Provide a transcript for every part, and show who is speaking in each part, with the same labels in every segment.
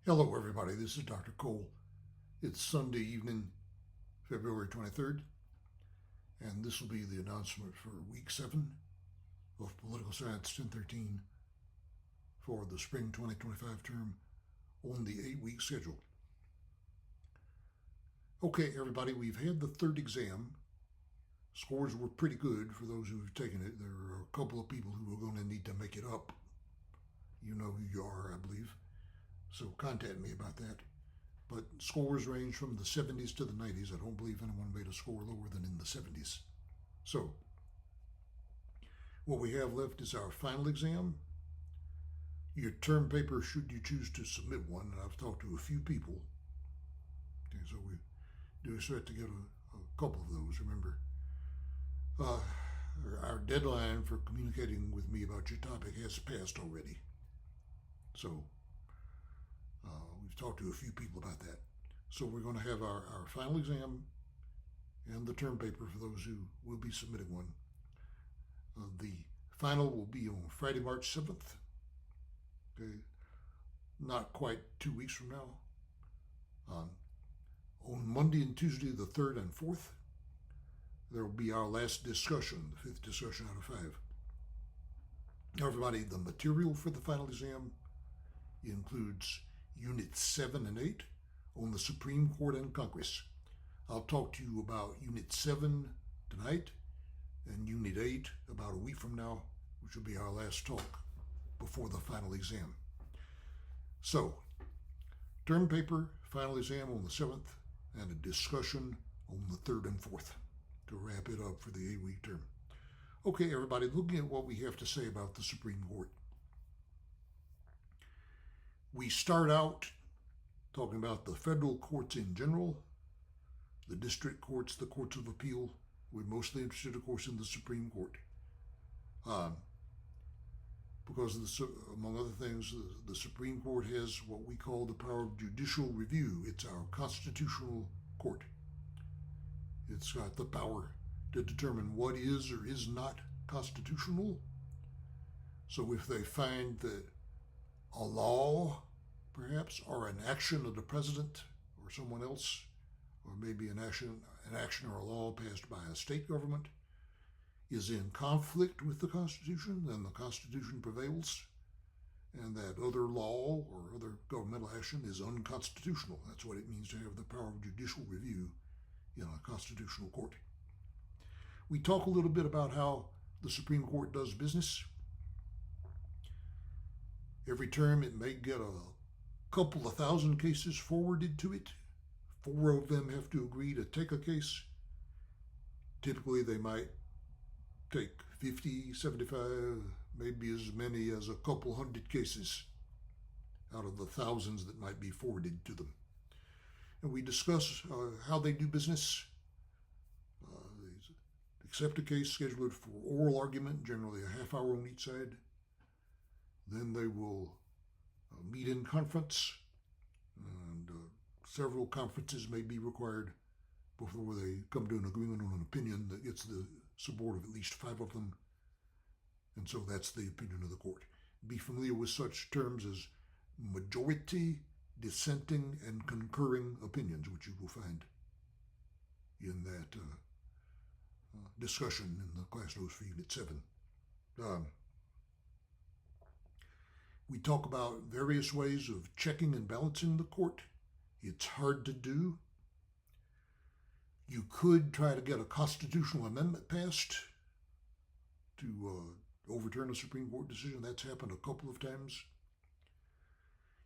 Speaker 1: Hello, everybody. This is Dr. Cole. It's Sunday evening, February 23rd, and this will be the announcement for Week 7 of Political Science 1013 for the spring 2025 term on the 8-week schedule. Okay, everybody, we've had the third exam. Scores were pretty good for those who have taken it. There are a couple of people who are going to need to make it up. You know who you are, I believe. So contact me about that. But scores range from the 70s to the 90s. I don't believe anyone made a score lower than in the 70s. So what we have left is our final exam. Your term paper, should you choose to submit one, and I've talked to a few people. Okay, so we do start to get a couple of those. Remember, our deadline for communicating with me about your topic has passed already. So we've talked to a few people about that. So we're going to have our final exam and the term paper for those who will be submitting one. The final will be on Friday, March 7th. Okay, not quite 2 weeks from now. On Monday and Tuesday, the 3rd and 4th, there will be our last discussion, the 5th discussion out of 5. Now, everybody, the material for the final exam includes Units 7 and 8 on the Supreme Court and Congress. I'll talk to you about Unit 7 tonight and Unit 8 about a week from now, which will be our last talk before the final exam. So, term paper, final exam on the 7th, and a discussion on the 3rd and 4th to wrap it up for the 8-week term. Okay, everybody, looking at what we have to say about the Supreme Court. We start out talking about the federal courts in general, the district courts, the courts of appeal. We're mostly interested, of course, in the Supreme Court. Because, among other things, the Supreme Court has what we call the power of judicial review. It's our constitutional court. It's got the power to determine what is or is not constitutional. So if they find that a law, perhaps, or an action of the president or someone else, or maybe an action or a law passed by a state government, is in conflict with the Constitution, then the Constitution prevails, and that other law or other governmental action is unconstitutional. That's what it means to have the power of judicial review in a constitutional court. We talk a little bit about how the Supreme Court does business. Every term it may get a couple of thousand cases forwarded to it. 4 of them have to agree to take a case. Typically they might take 50, 75, maybe as many as a couple hundred cases out of the thousands that might be forwarded to them. And we discuss how they do business. They accept a case, schedule it for oral argument, generally a half hour on each side. Then they will meet in conference, and several conferences may be required before they come to an agreement on an opinion that gets the support of at least 5 of them. And so that's the opinion of the court. Be familiar with such terms as majority, dissenting, and concurring opinions, which you will find in that discussion in the class notes for Unit 7. We talk about various ways of checking and balancing the court. It's hard to do. You could try to get a constitutional amendment passed to overturn a Supreme Court decision. That's happened a couple of times.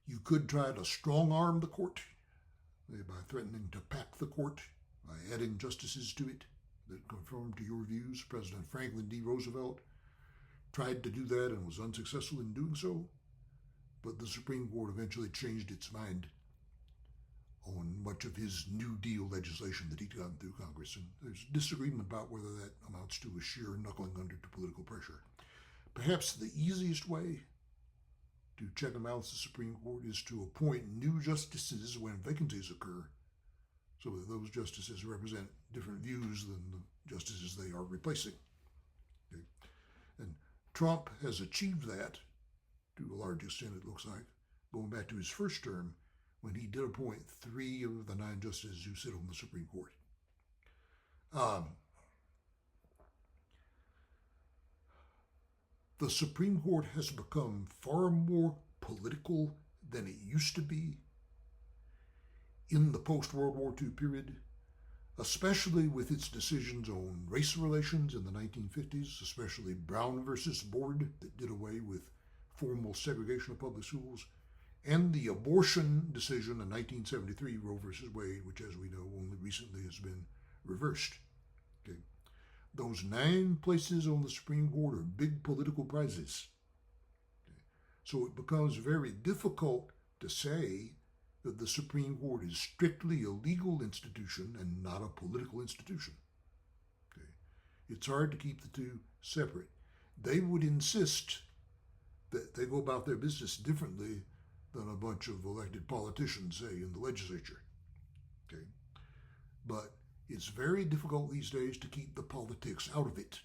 Speaker 1: You could try to strong-arm the court by threatening to pack the court, by adding justices to it that conform to your views. President Franklin D. Roosevelt tried to do that and was unsuccessful in doing so. But the Supreme Court eventually changed its mind on much of his New Deal legislation that he'd gotten through Congress. And there's disagreement about whether that amounts to a sheer knuckling under to political pressure. Perhaps the easiest way to check and balance the Supreme Court is to appoint new justices when vacancies occur, so that those justices represent different views than the justices they are replacing. Okay? And Trump has achieved that to a large extent, it looks like, going back to his first term, when he did appoint 3 of the 9 justices who sit on the Supreme Court. The Supreme Court has become far more political than it used to be in the post-World War II period, especially with its decisions on race relations in the 1950s, especially Brown versus Board that did away with formal segregation of public schools, and the abortion decision in 1973, Roe versus Wade, which, as we know, only recently has been reversed. Okay. Those 9 places on the Supreme Court are big political prizes. Okay. So it becomes very difficult to say that the Supreme Court is strictly a legal institution and not a political institution. Okay. It's hard to keep the two separate. They would insist that they go about their business differently than a bunch of elected politicians, say, in the legislature. Okay. But it's very difficult these days to keep the politics out of it.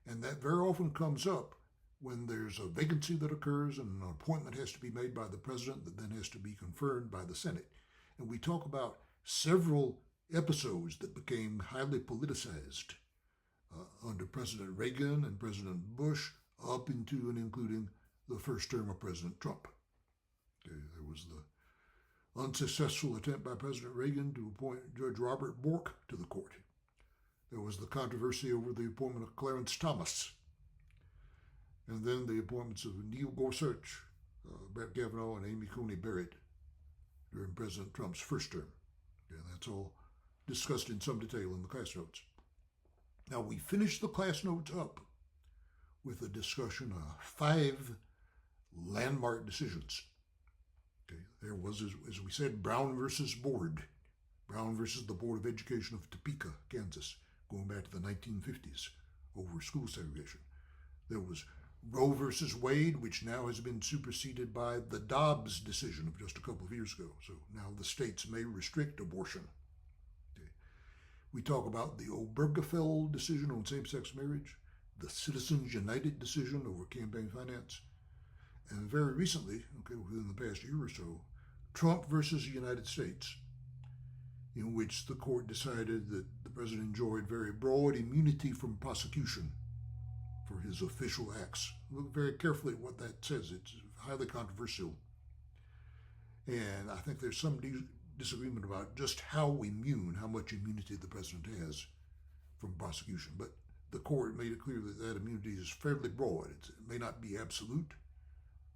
Speaker 1: And that very often comes up when there's a vacancy that occurs and an appointment has to be made by the president that then has to be confirmed by the Senate. And we talk about several episodes that became highly politicized under President Reagan and President Bush, up into and including the first term of President Trump. Okay, there was the unsuccessful attempt by President Reagan to appoint Judge Robert Bork to the court. There was the controversy over the appointment of Clarence Thomas. And then the appointments of Neil Gorsuch, Brett Kavanaugh, and Amy Coney Barrett during President Trump's first term. Yeah, that's all discussed in some detail in the class notes. Now, we finished the class notes up with a discussion of 5 landmark decisions. Okay, there was, as we said, Brown versus Board. Brown versus the Board of Education of Topeka, Kansas, going back to the 1950s over school segregation. There was Roe versus Wade, which now has been superseded by the Dobbs decision of just a couple of years ago. So now the states may restrict abortion. Okay. We talk about the Obergefell decision on same-sex marriage, the Citizens United decision over campaign finance, and very recently, okay, within the past year or so, Trump versus the United States, in which the court decided that the president enjoyed very broad immunity from prosecution for his official acts. Look very carefully at what that says. It's highly controversial. And I think there's some disagreement about just how much immunity the president has from prosecution. But the court made it clear that that immunity is fairly broad. It may not be absolute,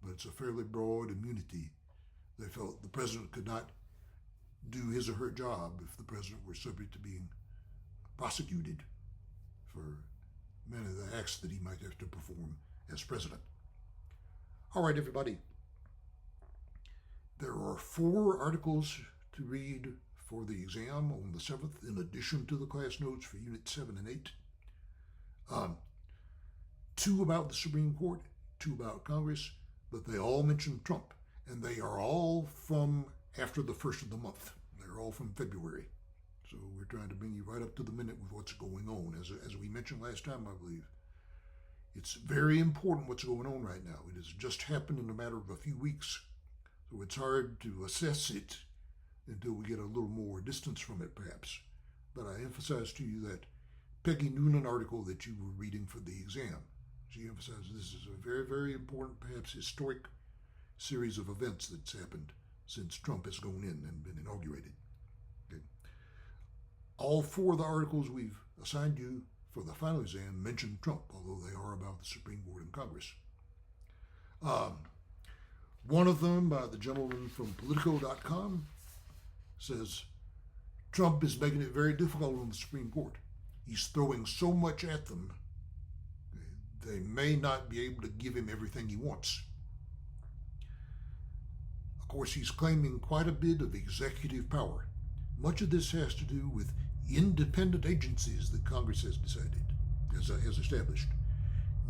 Speaker 1: but it's a fairly broad immunity. They felt the president could not do his or her job if the president were subject to being prosecuted for many of the acts that he might have to perform as president. All right, everybody. There are 4 articles to read for the exam on the 7th, in addition to the class notes for Unit 7 and 8. 2 about the Supreme Court, 2 about Congress, but they all mention Trump, and they are all from after the first of the month. They're all from February. So we're trying to bring you right up to the minute with what's going on. As we mentioned last time, I believe, it's very important what's going on right now. It has just happened in a matter of a few weeks. So it's hard to assess it until we get a little more distance from it, perhaps. But I emphasize to you that Peggy Noonan article that you were reading for the exam. She emphasized this is a very, very important, perhaps historic series of events that's happened since Trump has gone in and been inaugurated. Okay. All 4 of the articles we've assigned you for the final exam mention Trump, although they are about the Supreme Court and Congress. One of them, by the gentleman from Politico.com, says Trump is making it very difficult on the Supreme Court. He's throwing so much at them, they may not be able to give him everything he wants. Of course, he's claiming quite a bit of executive power. Much of this has to do with independent agencies that Congress has decided, has established.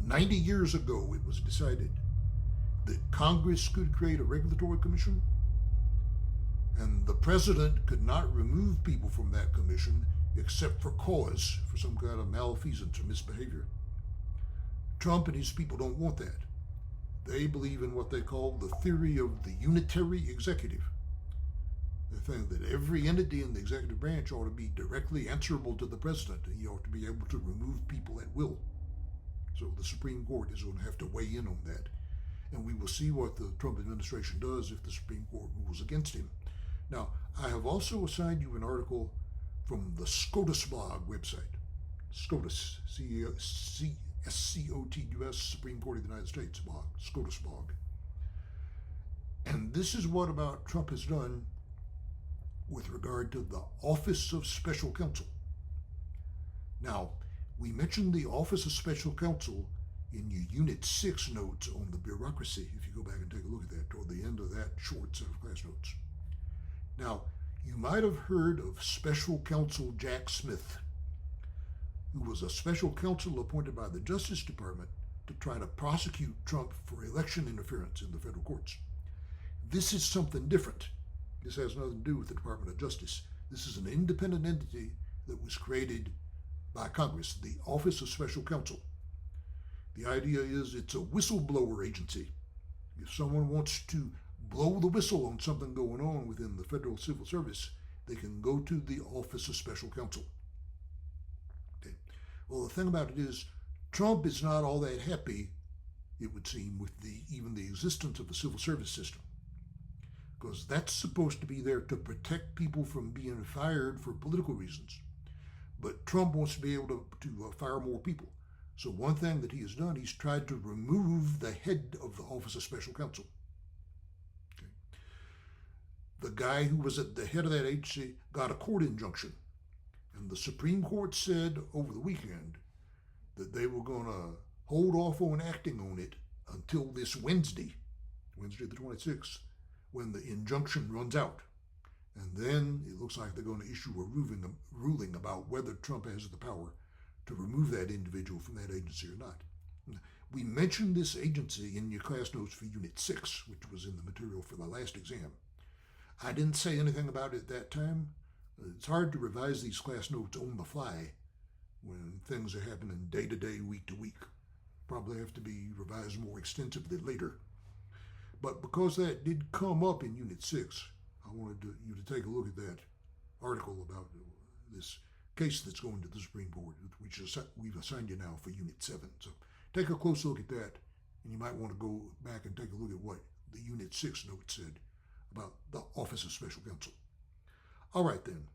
Speaker 1: 90 years ago, it was decided that Congress could create a regulatory commission, and the president could not remove people from that commission except for cause, for some kind of malfeasance or misbehavior. Trump and his people don't want that. They believe in what they call the theory of the unitary executive. think that every entity in the executive branch ought to be directly answerable to the president, and he ought to be able to remove people at will. So the Supreme Court is going to have to weigh in on that. And we will see what the Trump administration does if the Supreme Court rules against him. Now, I have also assigned you an article from the SCOTUS blog website. SCOTUS, S-C-O-T-U-S, Supreme Court of the United States blog, SCOTUS blog. And this is what about Trump has done with regard to the Office of Special Counsel. Now, we mentioned the Office of Special Counsel in your Unit 6 notes on the bureaucracy, if you go back and take a look at that, toward the end of that short set of class notes. Now, you might have heard of Special Counsel Jack Smith, who was a special counsel appointed by the Justice Department to try to prosecute Trump for election interference in the federal courts. This is something different. This has nothing to do with the Department of Justice. This is an independent entity that was created by Congress, the Office of Special Counsel. The idea is it's a whistleblower agency. If someone wants to blow the whistle on something going on within the federal civil service, they can go to the Office of Special Counsel. Okay. Well, the thing about it is, Trump is not all that happy, it would seem, with even the existence of the civil service system, because that's supposed to be there to protect people from being fired for political reasons. But Trump wants to be able to fire more people. So one thing that he has done, he's tried to remove the head of the Office of Special Counsel. Okay. The guy who was at the head of that agency got a court injunction. And the Supreme Court said over the weekend that they were going to hold off on acting on it until this Wednesday the 26th, when the injunction runs out. And then it looks like they're going to issue a ruling about whether Trump has the power to remove that individual from that agency or not. We mentioned this agency in your class notes for Unit 6, which was in the material for the last exam. I didn't say anything about it at that time. It's hard to revise these class notes on the fly when things are happening day to day, week to week. Probably have to be revised more extensively later. But because that did come up in Unit 6, I wanted you to take a look at that article about this case that's going to the Supreme Court, which we've assigned you now for Unit 7. So take a close look at that, and you might want to go back and take a look at what the Unit 6 note said about the Office of Special Counsel. All right, then.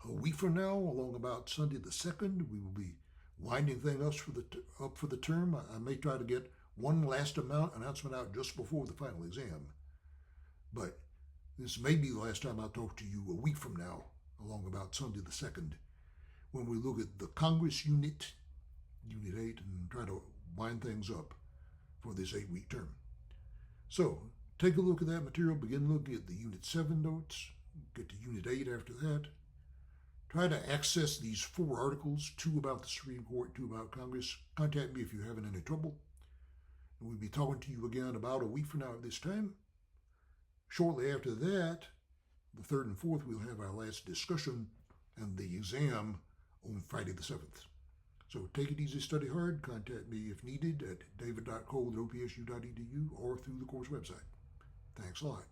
Speaker 1: A week from now, along about Sunday the 2nd, we will be winding things up for the term. I may try to get one last announcement out just before the final exam. But this may be the last time I talk to you a week from now, along about Sunday the 2nd, when we look at the Congress Unit 8, and try to wind things up for this 8-week term. So, take a look at that material, begin looking at the Unit 7 notes, get to Unit 8 after that. Try to access these 4 articles, 2 about the Supreme Court, 2 about Congress. Contact me if you're having any trouble. And we'll be talking to you again about a week from now at this time. Shortly after that, the 3rd and 4th, we'll have our last discussion and the exam on Friday the 7th. So take it easy, study hard. Contact me if needed at david.cole@opsu.edu or through the course website. Thanks a lot.